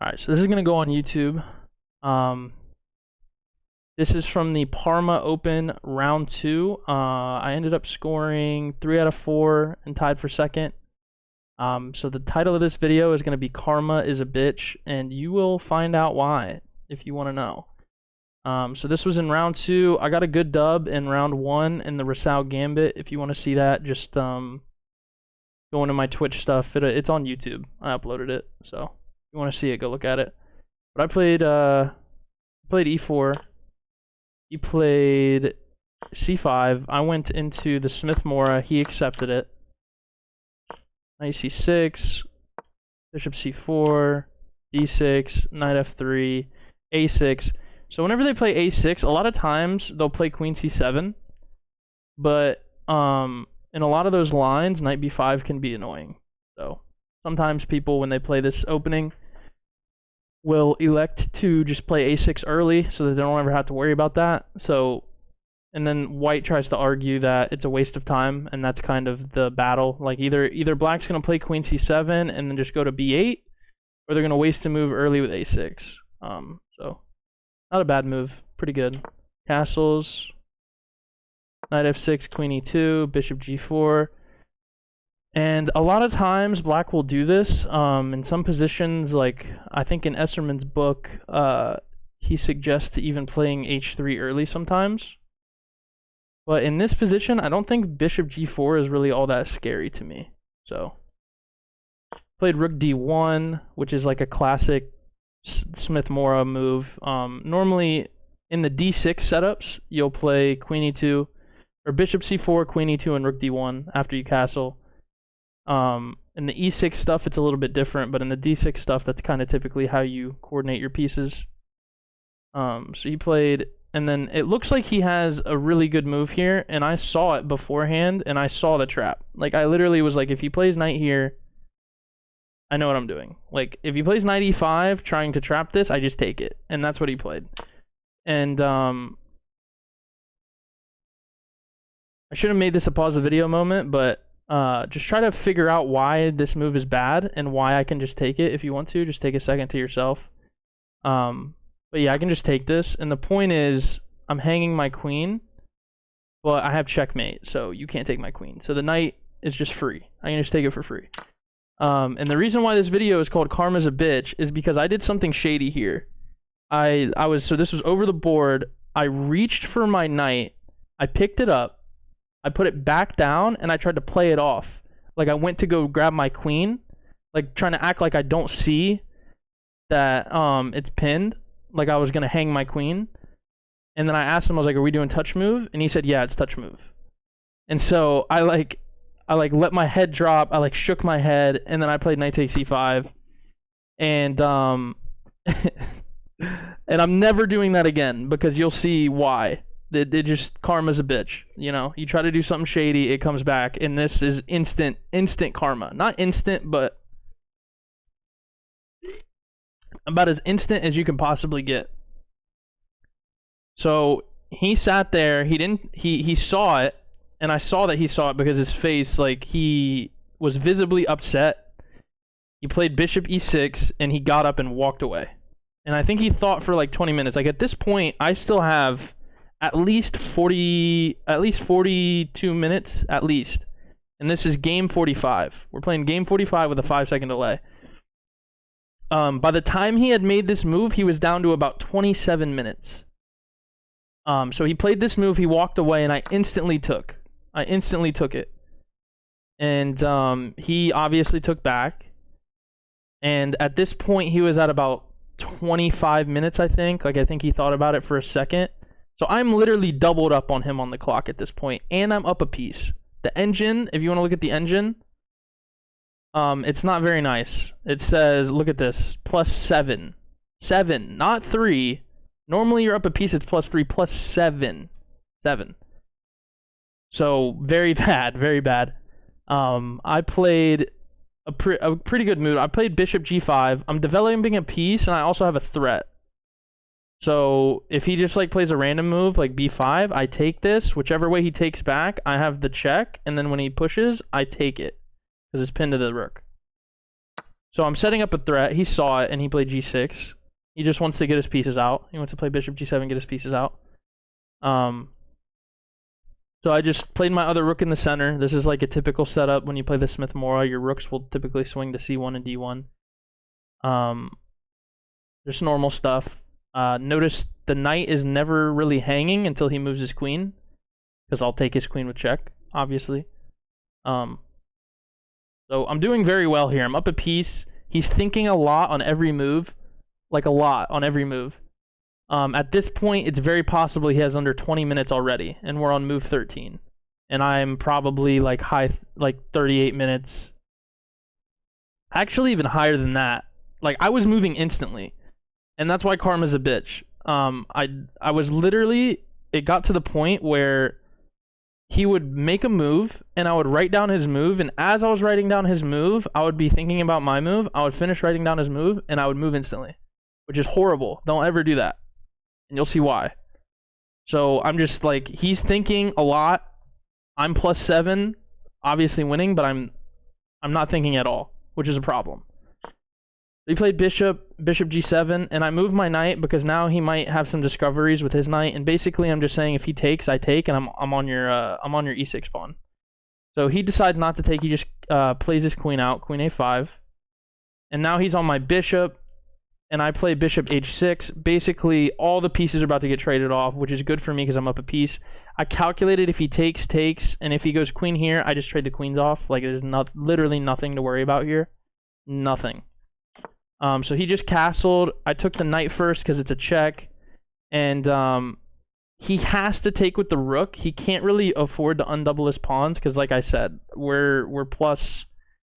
Alright, so this is going to go on YouTube. Um, this is from the Parma Open round 2. I ended up scoring 3 out of 4 and tied for second. So the title of this video is going to be Karma is a Bitch, and you will find out why if you want to know. So this was in round 2. I got a good dub in round 1 in the Rosal Gambit. If you want to see that, just go into my Twitch stuff. It's on YouTube. I uploaded it, so if you want to see it, go look at it. But I played e4. He played c5. I went into the Smith Mora. He accepted it. Knight c6, bishop c4, d6, knight f3, a6. So whenever they play a6, a lot of times they'll play queen c7. But in a lot of those lines, knight b5 can be annoying. So sometimes people, when they play this opening, will elect to just play a6 early so that they don't ever have to worry about that. So, and then white tries to argue that it's a waste of time, and that's kind of the battle. Like either black's going to play queen c7 and then just go to b8, or they're going to waste a move early with a6. So not a bad move, pretty good. Castles, knight f6, queen e2, bishop g4. And a lot of times black will do this in some positions. Like I think in Esserman's book, he suggests even playing h3 early sometimes. But in this position, I don't think bishop g4 is really all that scary to me. So played rook d1, which is like a classic Smith Mora move. Normally in the d6 setups, you'll play queen e2 or bishop c4, queen e2, and rook d1 after you castle. In the e6 stuff, it's a little bit different, but in the d6 stuff, that's kind of typically how you coordinate your pieces. So he played, and then it looks like he has a really good move here, and I saw it beforehand, and I saw the trap. Like, I literally was like, if he plays knight here, I know what I'm doing. Like, if he plays knight e5, trying to trap this, I just take it, and that's what he played. And, I should have made this a pause the video moment, but just try to figure out why this move is bad and why I can just take it if you want to. Just take a second to yourself. But yeah, I can just take this. And the point is, I'm hanging my queen, but I have checkmate, so you can't take my queen. So the knight is just free. I can just take it for free. And the reason why this video is called Karma's a Bitch is because I did something shady here. So this was over the board. I reached for my knight. I picked it up. I put it back down, and I tried to play it off. Like, I went to go grab my queen, like, trying to act like I don't see that it's pinned, like I was going to hang my queen. And then I asked him, I was like, are we doing touch move? And he said, yeah, it's touch move. And so I let my head drop, I, shook my head, and then I played knight takes e5. And, and I'm never doing that again, because you'll see why. It just, karma's a bitch, you know? You try to do something shady, it comes back, and this is instant karma. Not instant, but about as instant as you can possibly get. So, he sat there, he saw it, and I saw that he saw it because his face, he was visibly upset. He played bishop e6, and he got up and walked away. And I think he thought for 20 minutes. Like, at this point, I still have at least 42 minutes, at least. And this is game 45. We're playing game 45 with a 5-second delay. By the time he had made this move, he was down to about 27 minutes. So he played this move, he walked away, and I instantly took it. And he obviously took back. And at this point, he was at about 25 minutes, I think. I think he thought about it for a second. So I'm literally doubled up on him on the clock at this point, and I'm up a piece. The engine, if you want to look at the engine, it's not very nice. It says, look at this, +7. 7, not 3. Normally you're up a piece, it's +3, +7. 7. So very bad, very bad. I played a pretty good move. I played bishop g5. I'm developing a piece, and I also have a threat. So if he just plays a random move like b5, I take this. Whichever way he takes back, I have the check, and then when he pushes, I take it because it's pinned to the rook. So I'm setting up a threat. He saw it, and he played g6. He just wants to get his pieces out. He wants to play bishop g7, get his pieces out. So I just played my other rook in the center. This is like a typical setup when you play the Smith-Morra. Your rooks will typically swing to c1 and d1. Just normal stuff. Notice the knight is never really hanging until he moves his queen, because I'll take his queen with check, obviously. So I'm doing very well here. I'm up a piece. He's thinking a lot on every move, like a lot on every move. At this point, it's very possible he has under 20 minutes already, and we're on move 13. And I'm probably like 38 minutes. Actually, even higher than that. Like, I was moving instantly, and that's why Karma's a bitch. I was literally, it got to the point where he would make a move, and I would write down his move, and as I was writing down his move, I would be thinking about my move. I would finish writing down his move, and I would move instantly, which is horrible. Don't ever do that, and you'll see why. So I'm just like, he's thinking a lot. I'm +7, obviously winning, but I'm not thinking at all, which is a problem. He played bishop g7, and I moved my knight because now he might have some discoveries with his knight. And basically, I'm just saying if he takes, I take, and I'm on your e6 pawn. So he decides not to take. He just plays his queen out, queen a5, and now he's on my bishop, and I play bishop h6. Basically, all the pieces are about to get traded off, which is good for me because I'm up a piece. I calculated if he takes, and if he goes queen here, I just trade the queens off. Like, there's literally nothing to worry about here, nothing. So he just castled. I took the knight first because it's a check, and he has to take with the rook. He can't really afford to undouble his pawns because, like I said, we're plus.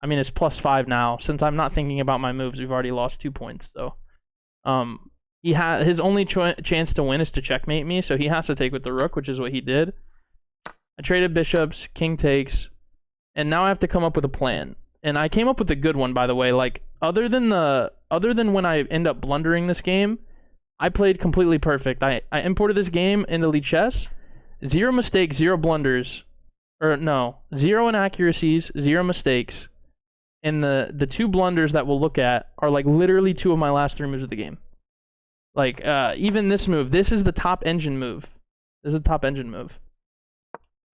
I mean, it's +5 now. Since I'm not thinking about my moves, we've already lost 2 points. So, he his only chance to win is to checkmate me. So he has to take with the rook, which is what he did. I traded bishops, king takes, and now I have to come up with a plan. And I came up with a good one, by the way. Like, other than when I end up blundering this game, I played completely perfect. I imported this game into Lichess. 0 mistakes, 0 blunders. Or no, 0 inaccuracies, 0 mistakes. And the 2 blunders that we'll look at are like literally 2 of my last 3 moves of the game. Like, even this move, this is the top engine move. This is the top engine move.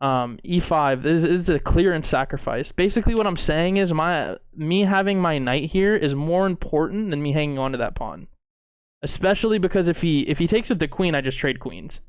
E5, this is a clearance sacrifice. Basically what I'm saying is me having my knight here is more important than me hanging on to that pawn. Especially because if he takes with the queen, I just trade queens.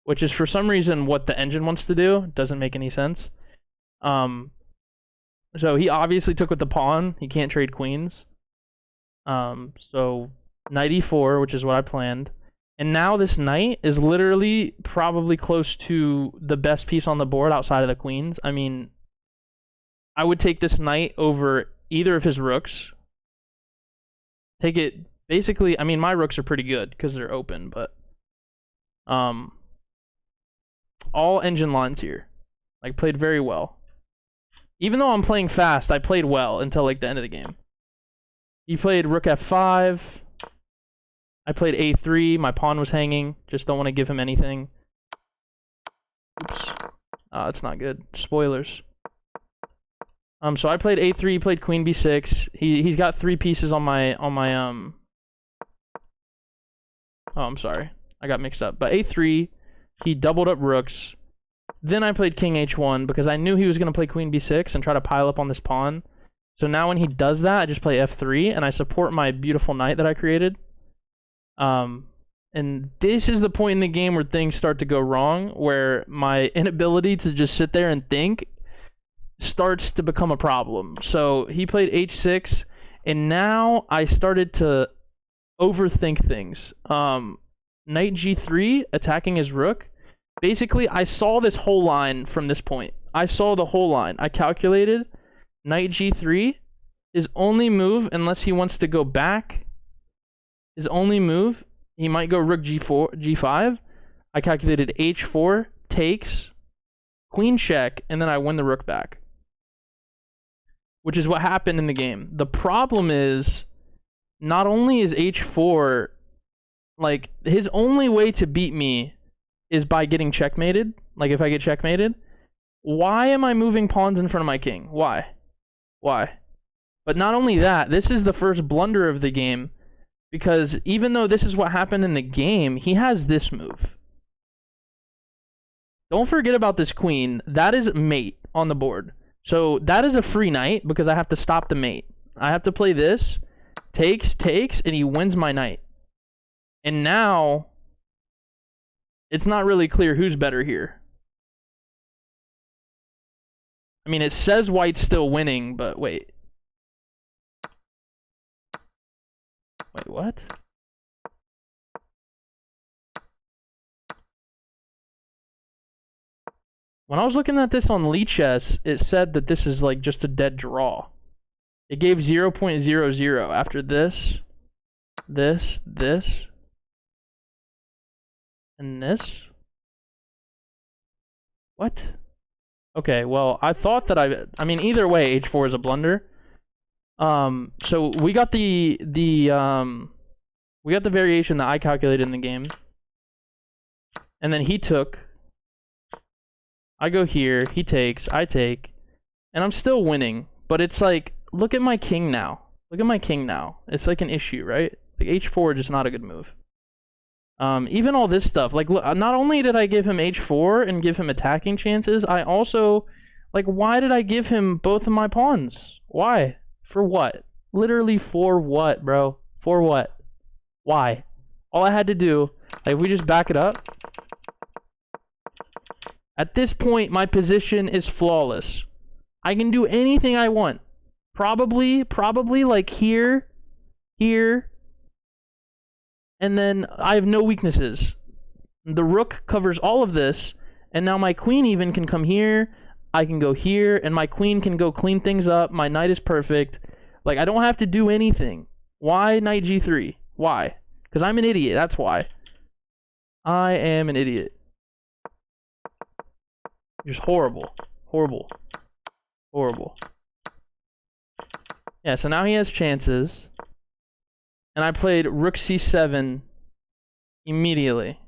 Which is for some reason what the engine wants to do. Doesn't make any sense. So he obviously took with the pawn. He can't trade queens. So knight e4, which is what I planned. And now this knight is literally probably close to the best piece on the board outside of the queens. I mean, I would take this knight over either of his rooks. Take it, basically, I mean, my rooks are pretty good because they're open, but all engine lines here. Like, played very well. Even though I'm playing fast, I played well until like the end of the game. He played rook f5. I played a3, my pawn was hanging, just don't want to give him anything. Oops. That's not good. Spoilers. So I played a3, he played queen b6. He's got 3 pieces on my oh, I'm sorry. I got mixed up. But a3, he doubled up rooks. Then I played king h1 because I knew he was going to play queen b6 and try to pile up on this pawn. So now when he does that, I just play f3 and I support my beautiful knight that I created. And this is the point in the game where things start to go wrong, where my inability to just sit there and think starts to become a problem. So he played h6, and now I started to overthink things. Knight g3, attacking his rook. Basically, I saw this whole line from this point. I saw the whole line. I calculated knight g3, his only move, unless he wants to go back, his only move, he might go rook g5. I calculated h4, takes, queen check, and then I win the rook back. Which is what happened in the game. The problem is, not only is h4, like, his only way to beat me is by getting checkmated. Like, if I get checkmated. Why am I moving pawns in front of my king? Why? Why? But not only that, this is the first blunder of the game, because even though this is what happened in the game, he has this move. Don't forget about this queen. That is mate on the board. So that is a free knight because I have to stop the mate. I have to play this, takes, and he wins my knight. And now, it's not really clear who's better here. I mean, it says white's still winning, but wait. Wait, what? When I was looking at this on Lichess, it said that this is like just a dead draw. It gave 0.00 after this, and this. What? Okay, well, I thought that I mean, either way, h4 is a blunder. So we got the variation that I calculated in the game, and then he took. I go here, he takes, I take, and I'm still winning. But it's like, look at my king now. Look at my king now. It's like an issue, right? Like h4 just not a good move. Even all this stuff, like, not only did I give him h4 and give him attacking chances, I also, like, why did I give him both of my pawns? Why? For what? Literally for what, bro? For what? Why? All I had to do, like, if we just back it up. At this point, my position is flawless. I can do anything I want. Probably like here, and then I have no weaknesses. The rook covers all of this, and now my queen even can come here. I can go here, and my queen can go clean things up. My knight is perfect. Like, I don't have to do anything. Why knight g3? Why? Because I'm an idiot. That's why. I am an idiot. Just horrible. Horrible. Horrible. Yeah, so now he has chances. And I played rook c7 immediately.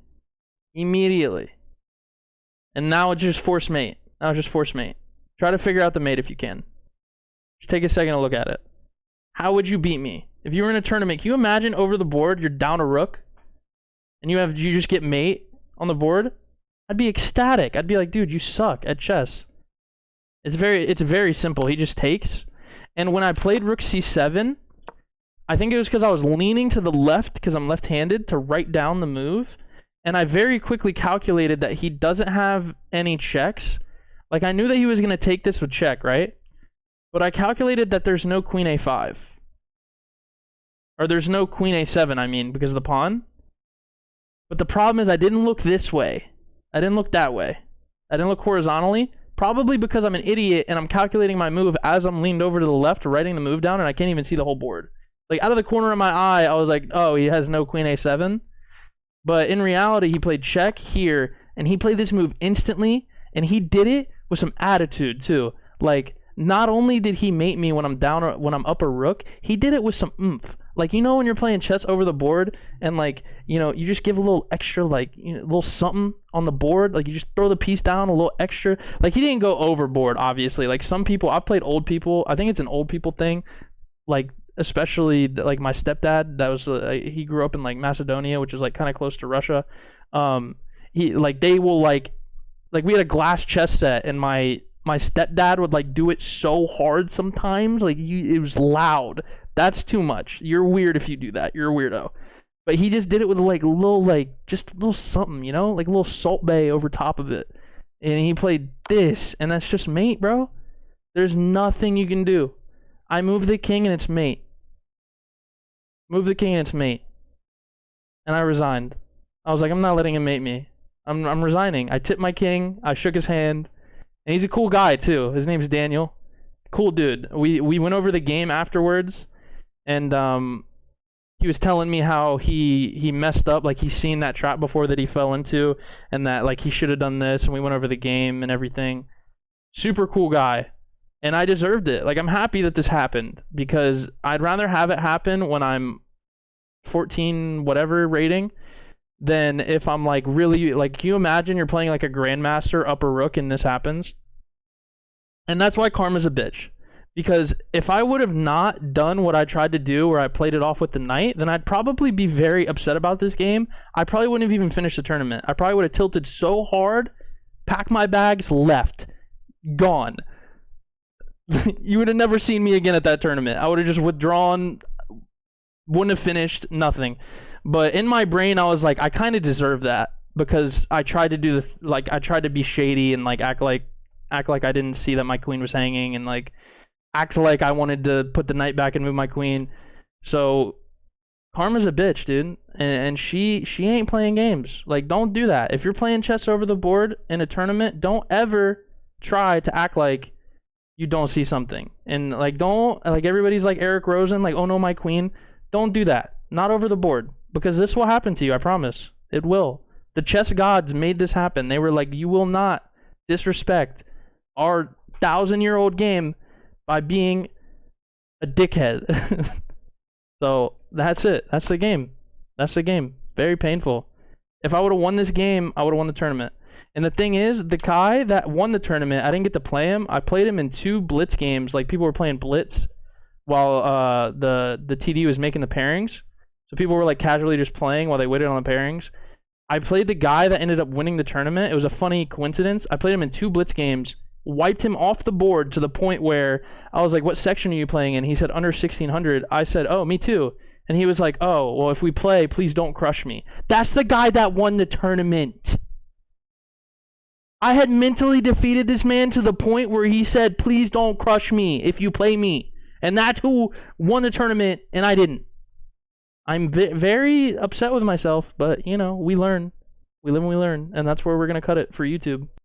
Immediately. And now it's just force mate. Now it's just force mate. Try to figure out the mate if you can. Just take a second to look at it. How would you beat me? If you were in a tournament, can you imagine over the board you're down a rook? And you just get mate on the board? I'd be ecstatic. I'd be like, dude, you suck at chess. It's very simple. He just takes. And when I played rook c7, I think it was because I was leaning to the left because I'm left-handed to write down the move. And I very quickly calculated that he doesn't have any checks. Like, I knew that he was going to take this with check, right? But I calculated that there's no queen a5. Or there's no queen a7, I mean, because of the pawn. But the problem is I didn't look this way. I didn't look that way. I didn't look horizontally. Probably because I'm an idiot and I'm calculating my move as I'm leaned over to the left, writing the move down, and I can't even see the whole board. Like, out of the corner of my eye, I was like, oh, he has no queen a7. But in reality, he played check here, and he played this move instantly, and he did it with some attitude, too. Like, not only did he mate me when I'm down or when I'm up a rook, he did it with some oomph. Like, you know when you're playing chess over the board, and, like, you know, you just give a little extra, like, you know, a little something on the board. Like, you just throw the piece down a little extra. Like, he didn't go overboard, obviously. Like, some people, I've played old people. I think it's an old people thing. Like, especially, like, my stepdad, that was, he grew up in, like, Macedonia, which is, like, kind of close to Russia. They will, like, we had a glass chess set, and my stepdad would, like, do it so hard sometimes. Like, it was loud. That's too much. You're weird if you do that. You're a weirdo. But he just did it with, like, just a little something, you know? Like a little Salt Bay over top of it. And he played this, and that's just mate, bro. There's nothing you can do. I move the king, and it's mate. Move the king, and it's mate. And I resigned. I was like, I'm not letting him mate me. I'm resigning. I tipped my king. I shook his hand. And he's a cool guy, too. His name's Daniel. Cool dude. We went over the game afterwards. And he was telling me how he messed up, like he's seen that trap before that he fell into, and that like he should have done this, and we went over the game and everything. Super cool guy, and I deserved it. Like, I'm happy that this happened, because I'd rather have it happen when I'm 14 whatever rating than if I'm like really, like, can you imagine you're playing like a grandmaster up a rook and this happens? And that's why karma's a bitch. Because if I would have not done what I tried to do, where I played it off with the knight, then I'd probably be very upset about this game. I probably wouldn't have even finished the tournament. I probably would have tilted so hard, packed my bags, left, gone. You would have never seen me again at that tournament. I would have just withdrawn, wouldn't have finished, nothing. But in my brain, I was like, I kind of deserve that because I tried to do I tried to be shady and like act like I didn't see that my queen was hanging and like act like I wanted to put the knight back and move my queen. So Karma's a bitch, dude, and she ain't playing games. Like, don't do that. If you're playing chess over the board in a tournament, don't ever try to act like you don't see something. And like, don't like everybody's like Eric Rosen, like, oh no, my queen. Don't do that. Not over the board, because this will happen to you. I promise, it will. The chess gods made this happen. They were like, you will not disrespect our 1,000-year-old game by being a dickhead. So that's it. That's the game. That's the game. Very painful. If I would have won this game, I would have won the tournament. And the thing is, the guy that won the tournament, I didn't get to play him. I played him in 2 blitz games. Like, people were playing blitz while the TD was making the pairings. So people were like casually just playing while they waited on the pairings. I played the guy that ended up winning the tournament. It was a funny coincidence. I played him in 2 blitz games, wiped him off the board to the point where I was like, what section are you playing in? He said under 1600. I said, oh, me too. And he was like, oh, well, if we play, please don't crush me. That's the guy that won the tournament. I had mentally defeated this man to the point where he said, please don't crush me if you play me. And that's who won the tournament, and I didn't. I'm very upset with myself, but, you know, we learn. We live and we learn, and that's where we're going to cut it for YouTube.